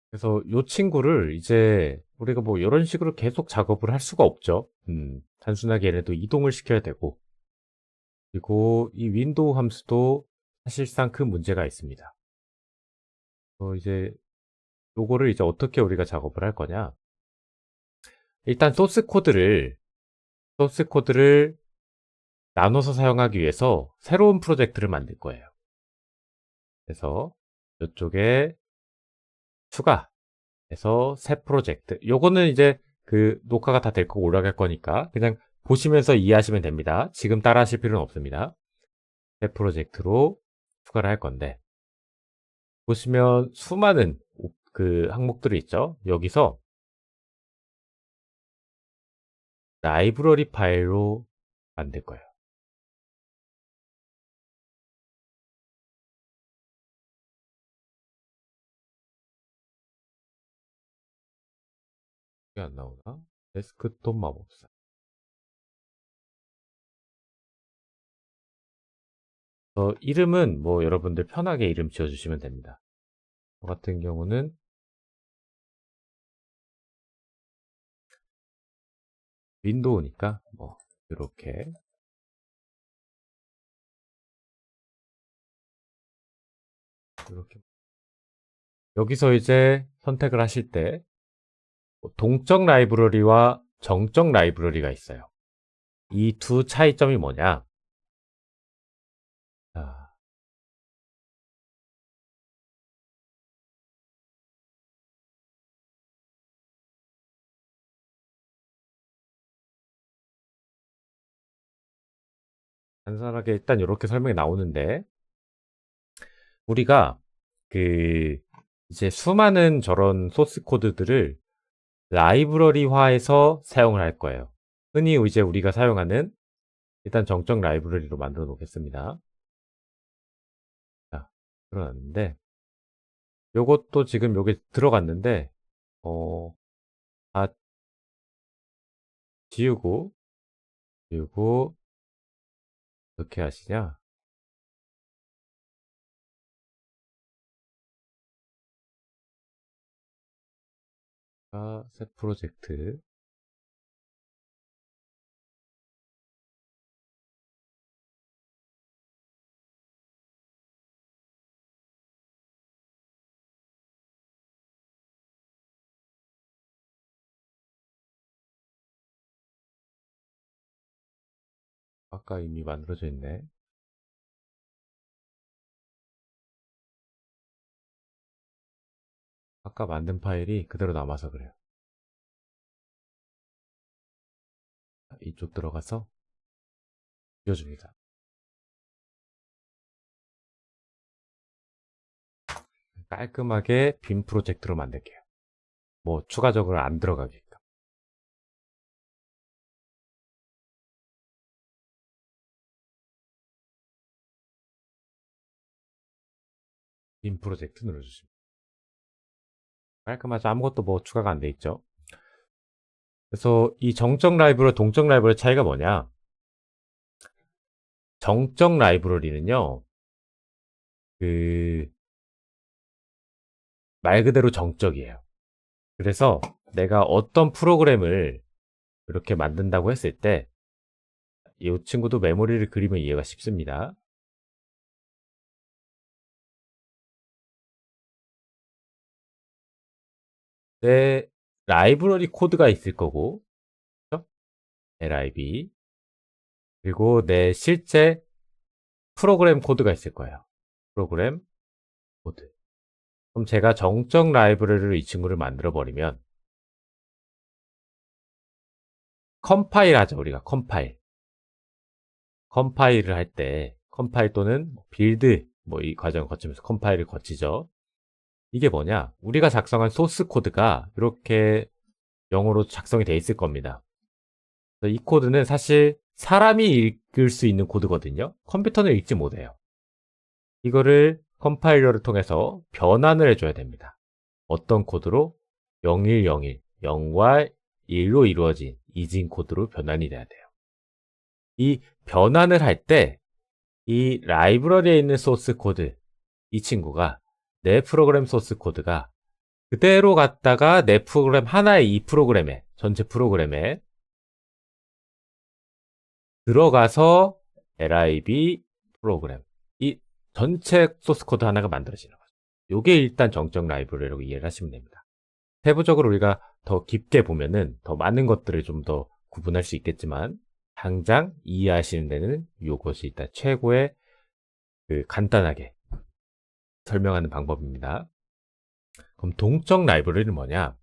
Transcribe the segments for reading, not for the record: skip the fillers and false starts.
그래서 요 친구를 이제 우리가 뭐 이런 식으로 계속 작업을 할 수가 없죠. 단순하게 얘네도 이동을 시켜야 되고, 그리고 이 윈도우 함수도 사실상 큰 문제가 있습니다. 이제 요거를 이제 어떻게 우리가 작업을 할 거냐? 일단 소스 코드를 나눠서 사용하기 위해서 새로운 프로젝트를 만들 거예요. 그래서 이쪽에 추가해서 새 프로젝트. 요거는 이제 그 녹화가 다 될 거고 올라갈 거니까 그냥 보시면서 이해하시면 됩니다. 지금 따라 하실 필요는 없습니다. 새 프로젝트로 추가를 할 건데, 보시면 수많은 그 항목들이 있죠. 여기서 라이브러리 파일로 만들 거예요. 이게 안 나오나? 데스크톱 마법사. 이름은 뭐 여러분들 편하게 이름 지어주시면 됩니다. 저 같은 경우는 윈도우니까 뭐 이렇게 여기서 이제 선택을 하실 때 동적 라이브러리와 정적 라이브러리가 있어요. 이 두 차이점이 뭐냐? 자, 간단하게 일단 이렇게 설명이 나오는데, 우리가 그 이제 수많은 저런 소스 코드들을 라이브러리화해서 사용을 할 거예요. 흔히 이제 우리가 사용하는 일단 정적 라이브러리로 만들어 놓겠습니다. 자, 들어갔는데 요것도 지금 요게 들어갔는데 다 지우고 어떻게 하시냐? 새 프로젝트. 아까 이미 만들어져 있네. 아까 만든 파일이 그대로 남아서 그래요. 이쪽 들어가서 지워줍니다. 깔끔하게 빔 프로젝트로 만들게요. 뭐 추가적으로 안 들어가게끔. 빔 프로젝트 눌러주십니다. 깔끔하죠. 아무것도 뭐 추가가 안 돼 있죠. 그래서 이 정적 라이브러리, 동적 라이브러리 차이가 뭐냐? 정적 라이브러리는요, 그, 말 그대로 정적이에요. 그래서 내가 어떤 프로그램을 이렇게 만든다고 했을 때, 이 친구도 메모리를 그리면 이해가 쉽습니다. 내 라이브러리 코드가 있을 거고, 그렇죠? lib, 그리고 내 실제 프로그램 코드가 있을 거예요. 프로그램 코드. 그럼 제가 정적 라이브러리로 이 친구를 만들어 버리면 컴파일 하죠. 우리가 컴파일을 할 때 컴파일 또는 빌드 뭐 이 과정을 거치면서 컴파일을 거치죠. 이게 뭐냐? 우리가 작성한 소스 코드가 이렇게 영어로 작성이 돼 있을 겁니다. 이 코드는 사실 사람이 읽을 수 있는 코드거든요. 컴퓨터는 읽지 못해요. 이거를 컴파일러를 통해서 변환을 해줘야 됩니다. 어떤 코드로? 0101, 0과 1로 이루어진 이진 코드로 변환이 돼야 돼요. 이 변환을 할 때 이 라이브러리에 있는 소스 코드, 이 친구가 내 프로그램 소스 코드가 그대로 갖다가 내 프로그램 하나의 이 프로그램에, 전체 프로그램에 들어가서 lib 프로그램, 이 전체 소스 코드 하나가 만들어지는 거죠. 요게 일단 정적 라이브러리라고 이해를 하시면 됩니다. 세부적으로 우리가 더 깊게 보면은 더 많은 것들을 좀 더 구분할 수 있겠지만, 당장 이해하시는 데는 요것이 일단 최고의 간단하게 설명하는 방법입니다. 그럼 동적 라이브러리는 뭐냐?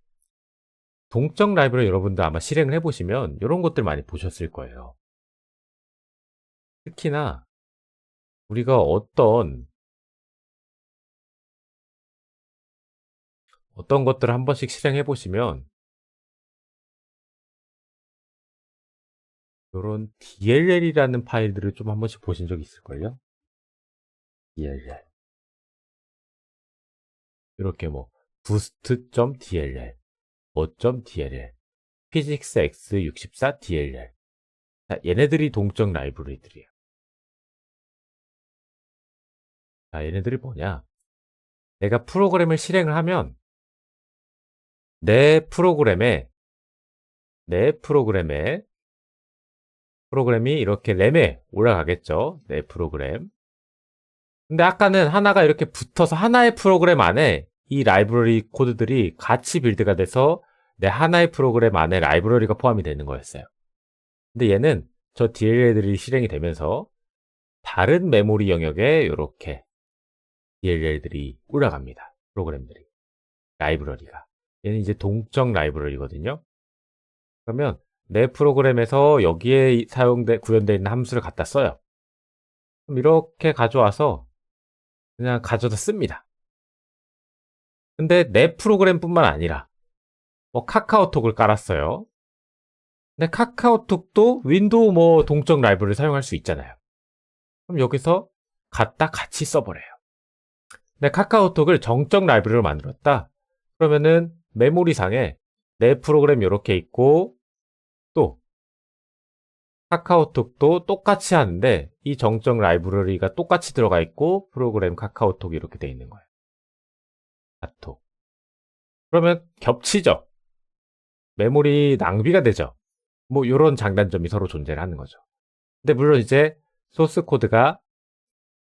동적 라이브러리 여러분들 아마 실행을 해보시면 이런 것들 많이 보셨을 거예요. 특히나 우리가 어떤 것들을 한 번씩 실행해보시면 이런 DLL이라는 파일들을 좀 한 번씩 보신 적 있을걸요? DLL. 이렇게 뭐 boost.dll, 뭐.dll, physicsx64dll. 자, 얘네들이 동적 라이브러리들이에요. 자, 얘네들이 뭐냐? 내가 프로그램을 실행을 하면 내 프로그램이 이렇게 램에 올라가겠죠. 내 프로그램. 근데 아까는 하나가 이렇게 붙어서 하나의 프로그램 안에 이 라이브러리 코드들이 같이 빌드가 돼서 내 하나의 프로그램 안에 라이브러리가 포함이 되는 거였어요. 근데 얘는 저 DLL들이 실행이 되면서 다른 메모리 영역에 이렇게 DLL들이 올라갑니다. 프로그램들이. 라이브러리가. 얘는 이제 동적 라이브러리거든요. 그러면 내 프로그램에서 여기에 구현되어 있는 함수를 갖다 써요. 그럼 이렇게 가져와서 그냥 가져다 씁니다. 근데 내 프로그램뿐만 아니라 뭐 카카오톡을 깔았어요. 근데 카카오톡도 윈도우 뭐 동적 라이브러리를 사용할 수 있잖아요. 그럼 여기서 갖다 같이 써버려요. 근데 카카오톡을 정적 라이브러리로 만들었다. 그러면은 메모리상에 내 프로그램 이렇게 있고 또 카카오톡도 똑같이 하는데 이 정적 라이브러리가 똑같이 들어가 있고 프로그램 카카오톡이 이렇게 돼 있는 거예요. 카톡. 그러면 겹치죠. 메모리 낭비가 되죠. 뭐 이런 장단점이 서로 존재를 하는 거죠. 근데 물론 이제 소스 코드가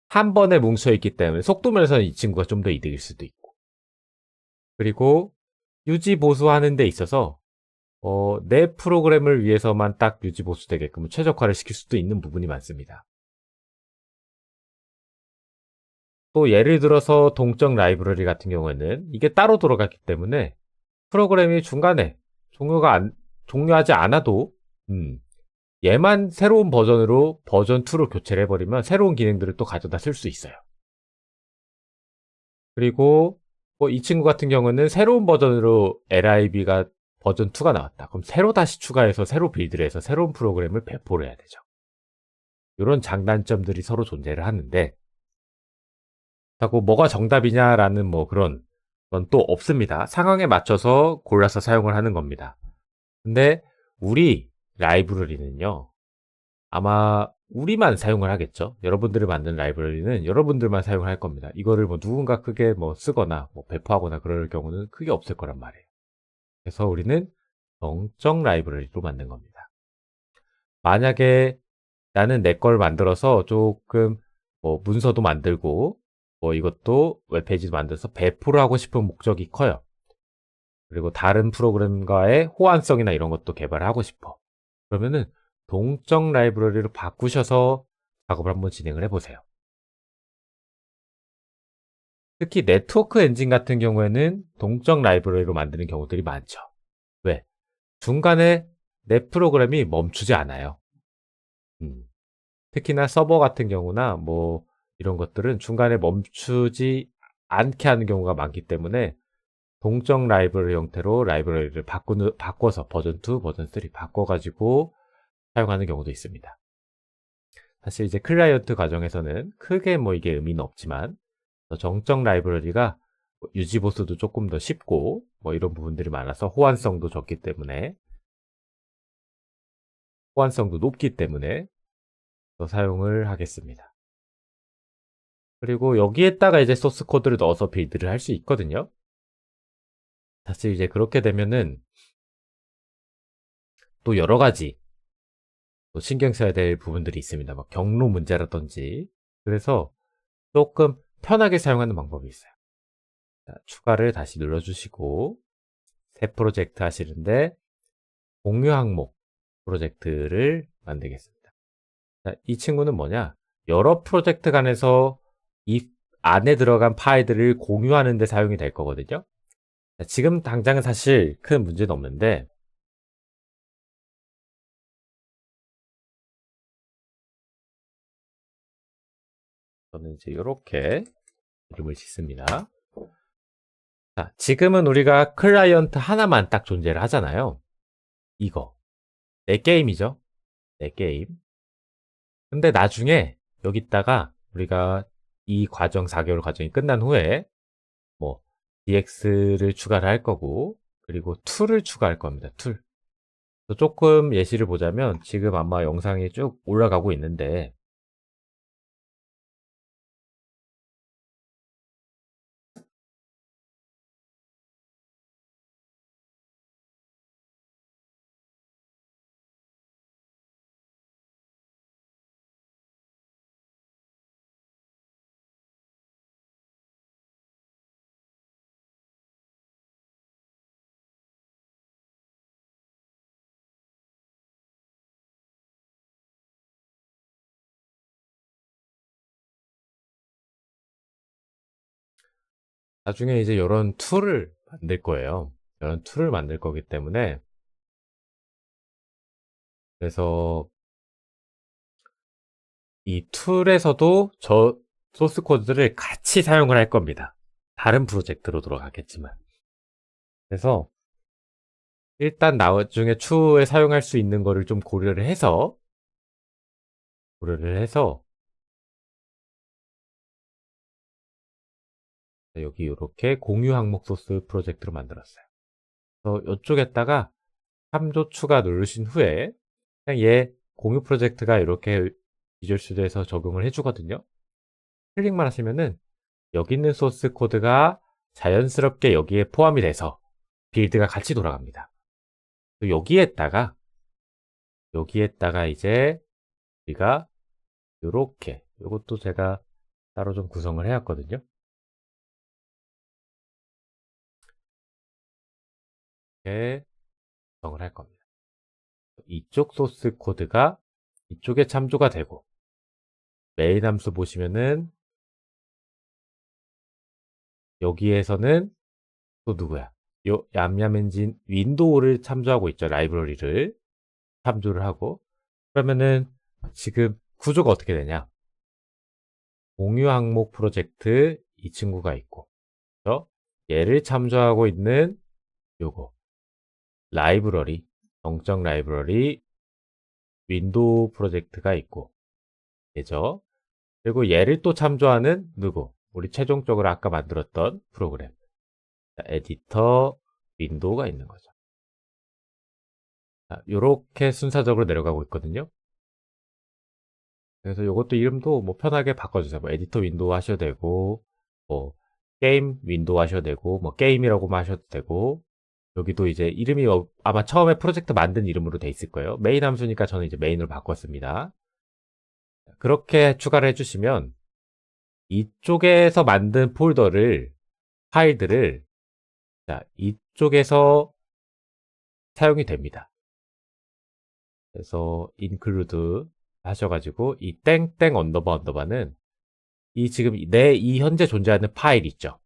한 번에 뭉쳐 있기 때문에 속도 면에서는 이 친구가 좀 더 이득일 수도 있고, 그리고 유지 보수하는 데 있어서 내 프로그램을 위해서만 딱 유지 보수되게끔 최적화를 시킬 수도 있는 부분이 많습니다. 또 예를 들어서 동적 라이브러리 같은 경우에는 이게 따로 들어갔기 때문에 프로그램이 중간에 종료하지 않아도 얘만 새로운 버전으로 버전 2로 교체를 해버리면 새로운 기능들을 또 가져다 쓸 수 있어요. 그리고 이 친구 같은 경우는 새로운 버전으로 LIB가 버전 2가 나왔다. 그럼 새로 다시 추가해서 새로 빌드를 해서 새로운 프로그램을 배포를 해야 되죠. 이런 장단점들이 서로 존재를 하는데, 그렇다고 뭐가 정답이냐라는 뭐 그런 건 또 없습니다. 상황에 맞춰서 골라서 사용을 하는 겁니다. 근데 우리 라이브러리는요, 아마 우리만 사용을 하겠죠. 여러분들이 만든 라이브러리는 여러분들만 사용을 할 겁니다. 이거를 뭐 누군가 크게 뭐 쓰거나 뭐 배포하거나 그럴 경우는 크게 없을 거란 말이에요. 그래서 우리는 정적 라이브러리로 만든 겁니다. 만약에 나는 내 걸 만들어서 조금 뭐 문서도 만들고 뭐 이것도 웹페이지도 만들어서 배포를 하고 싶은 목적이 커요. 그리고 다른 프로그램과의 호환성이나 이런 것도 개발을 하고 싶어. 그러면은 동적 라이브러리로 바꾸셔서 작업을 한번 진행을 해보세요. 특히 네트워크 엔진 같은 경우에는 동적 라이브러리로 만드는 경우들이 많죠. 왜? 중간에 내 프로그램이 멈추지 않아요. 특히나 서버 같은 경우나 뭐 이런 것들은 중간에 멈추지 않게 하는 경우가 많기 때문에 동적 라이브러리 형태로 라이브러리를 바꿔서 버전 2, 버전 3 바꿔가지고 사용하는 경우도 있습니다. 사실 이제 클라이언트 과정에서는 크게 뭐 이게 의미는 없지만 정적 라이브러리가 유지 보수도 조금 더 쉽고 뭐 이런 부분들이 많아서 호환성도 높기 때문에 더 사용을 하겠습니다. 그리고 여기에다가 이제 소스 코드를 넣어서 빌드를 할 수 있거든요. 사실 이제 그렇게 되면은 또 여러 가지 또 신경 써야 될 부분들이 있습니다. 막 경로 문제라든지. 그래서 조금 편하게 사용하는 방법이 있어요. 자, 추가를 다시 눌러주시고 새 프로젝트 하시는데 공유 항목 프로젝트를 만들겠습니다. 자, 이 친구는 뭐냐? 여러 프로젝트 간에서 이 안에 들어간 파일들을 공유하는 데 사용이 될 거거든요. 자, 지금 당장은 사실 큰 문제는 없는데 저는 이제 이렇게 이름을 짓습니다. 자, 지금은 우리가 클라이언트 하나만 딱 존재를 하잖아요. 이거 내 게임이죠. 내 게임. 근데 나중에 여기다가 우리가 이 과정 4개월 과정이 끝난 후에 뭐 DX를 추가를 할 거고 그리고 툴을 추가할 겁니다. 툴. 조금 예시를 보자면 지금 아마 영상이 쭉 올라가고 있는데 나중에 이제 이런 툴을 만들 거예요. 이런 툴을 만들 거기 때문에 그래서 이 툴에서도 저 소스 코드를 같이 사용을 할 겁니다. 다른 프로젝트로 들어가겠지만. 그래서 일단 나중에 추후에 사용할 수 있는 거를 좀 고려를 해서 여기 이렇게 공유 항목 소스 프로젝트로 만들었어요. 그래서 이쪽에다가 참조 추가 누르신 후에 그냥 얘 공유 프로젝트가 이렇게 비주얼 스튜디오에서 적용을 해주거든요. 클릭만 하시면은 여기 있는 소스 코드가 자연스럽게 여기에 포함이 돼서 빌드가 같이 돌아갑니다. 여기에다가 이제 우리가 이렇게 이것도 제가 따로 좀 구성을 해왔거든요. 이렇게 구성을 할 겁니다. 이쪽 소스 코드가 이쪽에 참조가 되고 메인 함수 보시면은 여기에서는 또 누구야? 요 얌얌 엔진 윈도우를 참조하고 있죠. 라이브러리를 참조를 하고 그러면은 지금 구조가 어떻게 되냐? 공유 항목 프로젝트 이 친구가 있고 그래서 얘를 참조하고 있는 요거 라이브러리 정적 라이브러리 윈도우 프로젝트가 있고 얘죠. 그리고 얘를 또 참조하는 누구? 우리 최종적으로 아까 만들었던 프로그램 에디터 윈도우가 있는 거죠. 이렇게 순서적으로 내려가고 있거든요. 그래서 이것도 이름도 뭐 편하게 바꿔주세요. 뭐 에디터 윈도우 하셔도 되고, 뭐 게임 윈도우 하셔도 되고, 뭐 게임이라고만 하셔도 되고, 여기도 이제 이름이 아마 처음에 프로젝트 만든 이름으로 돼 있을 거예요. 메인 함수니까 저는 이제 메인으로 바꿨습니다. 그렇게 추가를 해주시면 이쪽에서 만든 파일들을 자, 이쪽에서 사용이 됩니다. 그래서 include 하셔가지고 이 땡땡 언더바는 이 지금 이 현재 존재하는 파일 있죠.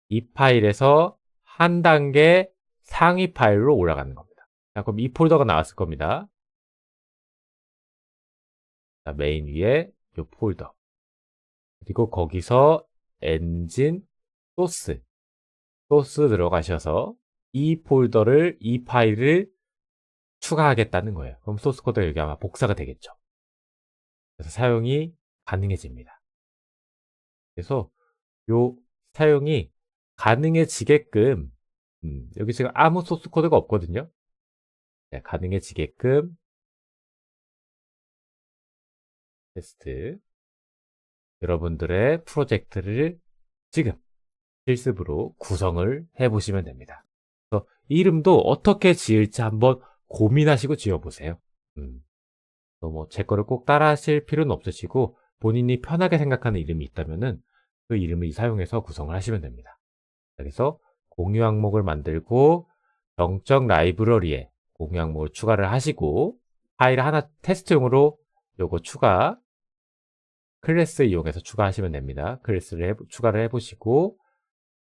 이 파일에서 한 단계 상위 파일로 올라가는 겁니다. 자, 그럼 이 폴더가 나왔을 겁니다. 자, 메인 위에 이 폴더. 그리고 거기서 엔진 소스 들어가셔서 이 파일을 추가하겠다는 거예요. 그럼 소스 코드가 여기 아마 복사가 되겠죠. 그래서 사용이 가능해집니다. 그래서 요 사용이 가능해지게끔 여기 지금 아무 소스 코드가 없거든요. 네, 가능해지게끔 테스트 여러분들의 프로젝트를 지금 실습으로 구성을 해보시면 됩니다. 그래서 이름도 어떻게 지을지 한번 고민하시고 지어보세요. 제 거를 꼭 따라 하실 필요는 없으시고 본인이 편하게 생각하는 이름이 있다면은 그 이름을 사용해서 구성을 하시면 됩니다. 그래서 공유 항목을 만들고 정적 라이브러리에 공유 항목을 추가를 하시고 파일 하나 테스트용으로 요거 클래스 이용해서 추가하시면 됩니다. 클래스를 추가를 해보시고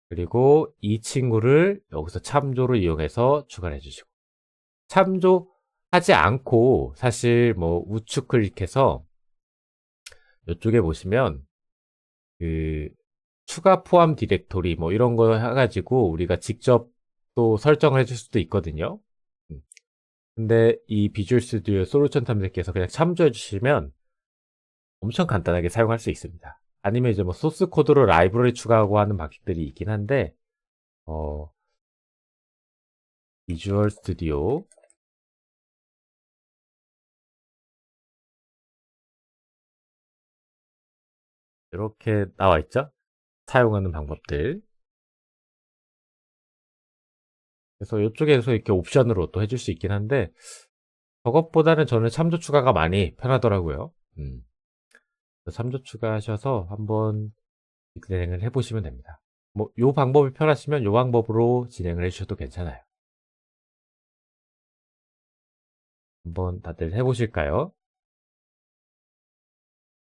그리고 이 친구를 여기서 참조를 이용해서 추가를 해주시고 참조하지 않고 사실 우측 클릭해서 이쪽에 보시면 그 추가 포함 디렉토리 이런 거 해가지고 우리가 직접 또 설정을 해줄 수도 있거든요. 근데 이 비주얼 스튜디오 솔루션 탐색기에서 그냥 참조해 주시면 엄청 간단하게 사용할 수 있습니다. 아니면 이제 소스 코드로 라이브러리 추가하고 하는 방식들이 있긴 한데 비주얼 스튜디오 이렇게 나와 있죠? 사용하는 방법들. 그래서 이쪽에서 이렇게 옵션으로 또 해줄 수 있긴 한데 저것보다는 저는 참조 추가가 많이 편하더라고요. 참조 추가하셔서 한번 진행을 해보시면 됩니다. 요 방법이 편하시면 요 방법으로 진행을 해주셔도 괜찮아요. 한번 다들 해보실까요?